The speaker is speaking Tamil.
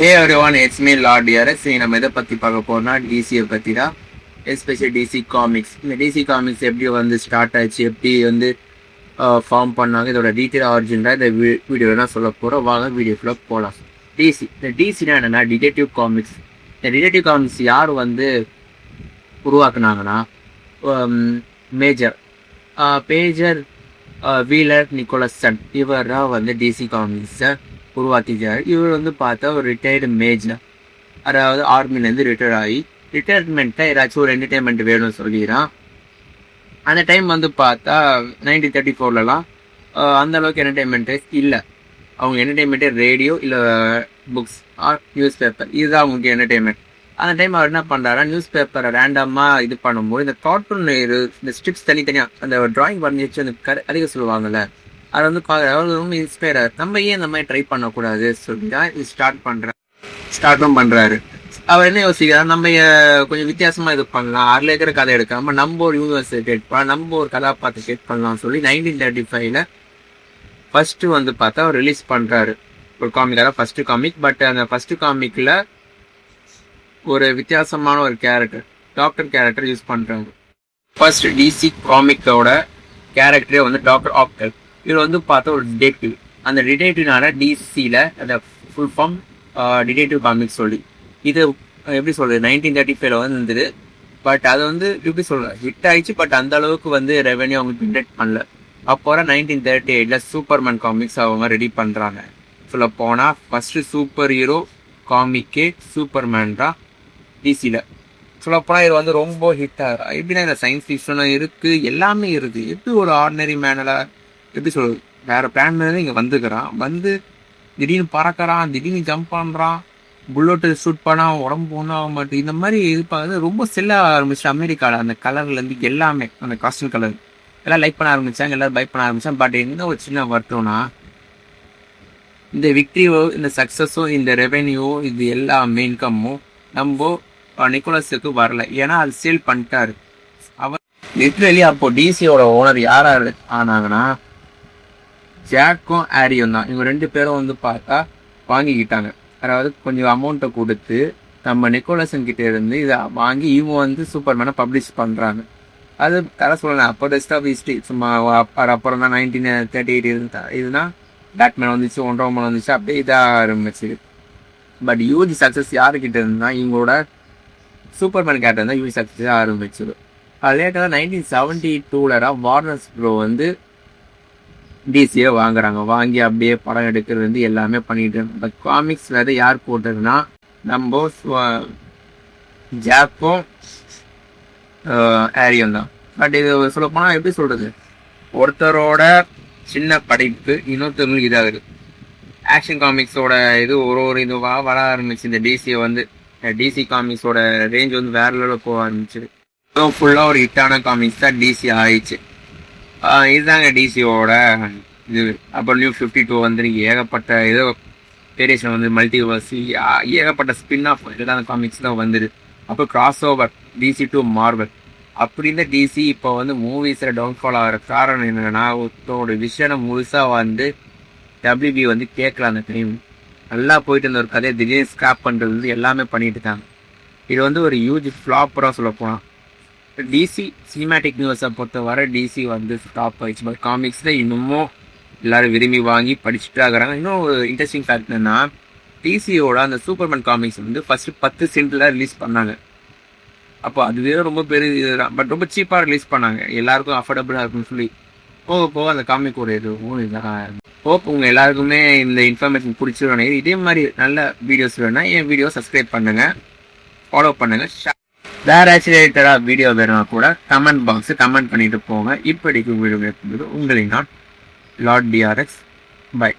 Hey everyone, it's me Lord DRS. நம்ம எதை பற்றி பார்க்க போறோம்னா டிசியை பற்றி தான், எஸ்பெஷலி டிசி காமிக்ஸ். இந்த டிசி காமிக்ஸ் எப்படி வந்து ஸ்டார்ட் ஆச்சு, எப்படி வந்து ஃபார்ம் பண்ணாங்க, இதோட டீட்டெயில் ஆரிஜினாக இந்த வீடியோ தான் சொல்ல போகிறோம். வாங்க வீடியோக்குள்ளே போகலாம். டிசி, இந்த டிசினா என்னென்னா டிடெக்டிவ் காமிக்ஸ். இந்த டிடெக்டிவ் காமிக்ஸ் யார் வந்து உருவாக்குனாங்கன்னா பேஜர் வீலர் நிக்கோலசன், இவர் தான் வந்து டிசி காமிக்ஸை உருவாக்கிச்சார். இவர் வந்து பார்த்தா ஒரு ரிட்டையர்டு மேஜர், அதாவது ஆர்மிலேருந்து ரிட்டையர் ஆகி ரிட்டையர்மெண்ட்டை ஏதாச்சும் ஒரு என்டர்டெயின்மெண்ட் வேணும்னு சொல்லிக்கிறான். அந்த டைம் வந்து பார்த்தா 1934லலாம் அந்த அளவுக்கு என்டர்டெயின்மெண்ட்டே இல்லை. அவங்க என்டர்டெயின்மெண்ட்டே ரேடியோ இல்லை புக்ஸ் ஆர் நியூஸ் பேப்பர், இதுதான் அவங்களுக்கு என்டர்டெயின்மெண்ட். அந்த டைம் அவர் என்ன பண்ணுறாரா, நியூஸ் பேப்பரை ரேண்டமாக இது பண்ணும்போது இந்த கார்ட்டூன் இந்த ஸ்ட்ரிப்ஸ் தனித்தனியாக அந்த ட்ராயிங் பண்ணி வச்சு அந்த அதிக சொல்லுவாங்கள்ல, அது வந்து ரொம்ப இன்ஸ்பயர் ஆகுது. நம்ம ஏன் இந்த மாதிரி ட்ரை பண்ணக்கூடாது சொல்லி தான் இது ஸ்டார்ட்டும் பண்ணுறாரு. அவர் என்ன யோசிக்கிறார், நம்ம கொஞ்சம் வித்தியாசமாக இது பண்ணலாம், அதில் இருக்கிற கதை எடுக்காமல் நம்ம ஒரு யூனிவர்ஸை கிரியேட் பண்ணலாம், நம்ம ஒரு கதாபாத்திரம் கிரியேட் பண்ணலாம்னு சொல்லி 1935 ஃபர்ஸ்ட்டு வந்து பார்த்தா அவர் ரிலீஸ் பண்ணுறாரு ஒரு காமிக். அதான் ஃபர்ஸ்ட் காமிக். பட் அந்த ஃபர்ஸ்ட் காமிக்கில் ஒரு வித்தியாசமான ஒரு கேரக்டர், டாக்டர் கேரக்டர் யூஸ் பண்ணுறாங்க. ஃபர்ஸ்ட் டிசி காமிக்கோட கேரக்டரே வந்து டாக்டர் ஆக்டர். இவர் வந்து பார்த்தா ஒரு டிடெக்டிவ். அந்த டிடெக்டிவ்னால டிசியில் அந்த ஃபுல் ஃபார்ம் டிடெக்டிவ் காமிக்ஸ் சொல்லி இது எப்படி சொல்கிறது 1935 வந்துருது. பட் அது வந்து எப்படி சொல்கிறது ஹிட் ஆயிடுச்சு. பட் அந்த அளவுக்கு வந்து ரெவென்யூ அவங்க ஜென்ரேட் பண்ணல. அப்போ 1938 சூப்பர்மேன் காமிக்ஸ் அவங்க ரெடி பண்ணுறாங்க. சொல்ல போனால் ஃபஸ்ட்டு சூப்பர் ஹீரோ காமிக்கே சூப்பர்மேன் தான் டிசியில். சொல்லப்போனால் இது வந்து ரொம்ப ஹிட் ஆகும். எப்படின்னா இந்த சயின்ஸ் ஃபிக்ஷனும் இருக்குது, எல்லாமே இருக்குது. எப்படி ஒரு ஆர்டினரி மேனில் எப்படி சொல்றது, வேற பிளான் இங்கே வந்துக்கிறான், வந்து திடீர்னு பறக்கிறான், திடீர்னு ஜம்ப் பண்ணுறான், புல்லட்டு ஷூட் பண்ணால் உடம்பு ஒன்றும் ஆக மாட்டேன். இந்த மாதிரி இது பார்த்து ரொம்ப செல்ல ஆரம்பிச்சு அமெரிக்காவில். அந்த கலர்லேருந்து எல்லாமே, அந்த காஸ்டியூம் கலர் எல்லாம் லைக் பண்ண ஆரம்பித்தாங்க, எல்லோரும் பைக் பண்ண ஆரம்பித்தாங்க. பட் என்ன ஒரு சின்ன வருத்தம்னா, இந்த விக்ட்ரியோ, இந்த சக்ஸஸோ, இந்த ரெவென்யூ, இது எல்லாமே இன்கம்மும் நம்ம நிக்கோலஸுக்கு வரல. ஏன்னா அது சேல் பண்ணிட்டாரு அவர். லிட்ரலி அப்போ டிசியோட ஓனர் யார் ஆனாங்கன்னா ஜாக்கும் ஆரியும் தான். இவங்க ரெண்டு பேரும் வந்து பார்த்தா வாங்கிக்கிட்டாங்க. அதாவது கொஞ்சம் அமௌண்ட்டை கொடுத்து நம்ம நிக்கோலசன் கிட்டே இருந்து இதை வாங்கி இவங்க வந்து சூப்பர்மேனை பப்ளிஷ் பண்ணுறாங்க. அது தர சொல்லலாம். அப்போ டெஸ்ட் ஆஃப் ஹிஸ்ட்ரி சும்மா அப்புறம் தான் 1938 இதுனா பேட்மேன் வந்துச்சு, ஒன்றரை மணி வந்துச்சு, அப்படியே இதாக ஆரம்பிச்சு. பட் யூஜி சக்ஸஸ் யாருக்கிட்ட இருந்தால் இவங்களோட சூப்பர்மேன் கேரக்டர் இருந்தால் யூஜி சக்ஸஸ் ஆரம்பிச்சிது. அது லேட்டாக 1972 வார்னர்ஸ் ப்ரோ வந்து டிசியை வாங்குறாங்க. வாங்கி அப்படியே படம் எடுக்கிறது வந்து எல்லாமே பண்ணிட்டு இருந்தாங்க. பட் காமிக்ஸ் வேறு யார் போட்டதுன்னா நம்ம ஜாக்கும் ஆரியும் தான். பட் இது சொல்லப்போனால் எப்படி சொல்கிறது, ஒருத்தரோட சின்ன படைப்பு இன்னொருத்தவங்களுக்கு இதாகுது. ஆக்ஷன் காமிக்ஸோட இது ஒரு இதுவாக வர ஆரம்பிச்சு. இந்த டிசியை வந்து டிசி காமிக்ஸோட ரேஞ்ச் வந்து வேற லெவலில் போக ஆரம்பிச்சிது. ஃபுல்லாக ஒரு ஹிட்டான காமிக்ஸ் தான் டிசி ஆயிடுச்சு. இதுதாங்க டிசியோட இது. அப்புறம் நியூ 52 வந்து ஏகப்பட்ட ஏதோ வேரியேஷன் வந்து மல்டிவர்ஸ், ஏகப்பட்ட ஸ்பின் ஆஃப் இதெல்லாம் காமிக்ஸ் தான் வந்துடு. அப்போ cross over DC to Marvel. அப்படி இருந்த டிசி இப்போ வந்து மூவிஸில் டவுன்ஃபால் ஆகிற காரணம் என்னென்னா, ஒருத்தோட விஷயம் முழுசாக வந்து WB வந்து கேட்கல. அந்த டைம் நல்லா போயிட்டு இருந்த ஒரு கதையை திடீர்னு ஸ்கிராப் பண்ணுறது வந்து எல்லாமே பண்ணிட்டு இருக்காங்க. இது வந்து ஒரு ஹியூஜ் ஃப்ளாப்பராக சொல்ல போனால். டிசி சினிமேட்டிக் நியூஸை பொறுத்த வர டிசி வந்து ஸ்டாப் ஆயிடுச்சு. பட் காமிக்ஸில் இன்னமும் எல்லாரும் விரும்பி வாங்கி படிச்சுட்டு இருக்கிறாங்க. இன்னும் ஒரு இன்ட்ரெஸ்டிங் ஃபேக்ட் என்னன்னா, டிசியோட அந்த சூப்பர்மேன் காமிக்ஸ் வந்து ஃபர்ஸ்ட் 10 சென்ட்ல ரிலீஸ் பண்ணாங்க. அப்போ அதுவே ரொம்ப பெரிய இதுதான். பட் ரொம்ப சீப்பாக ரிலீஸ் பண்ணாங்க, எல்லாருக்கும் அஃபோர்டபுளாக இருக்குன்னு சொல்லி. போக போக அந்த காமிக் ஒரு இதுவும் இதாக. ஹோப் உங்கள் எல்லாருக்குமே இந்த இன்ஃபர்மேஷன் பிடிச்சிருவானே. இதே மாதிரி நல்ல வீடியோஸ் வேணும்னா என் வீடியோ சப்ஸ்கிரைப் பண்ணுங்கள், ஃபாலோ பண்ணுங்கள். வேற ரிலேட்டடாக வீடியோ வேணும்னா கூட கமெண்ட் பாக்ஸ் கமெண்ட் பண்ணிட்டு போங்க. இப்படிக்கு வீடியோ உங்களை நான் லார்ட் DRX. பை.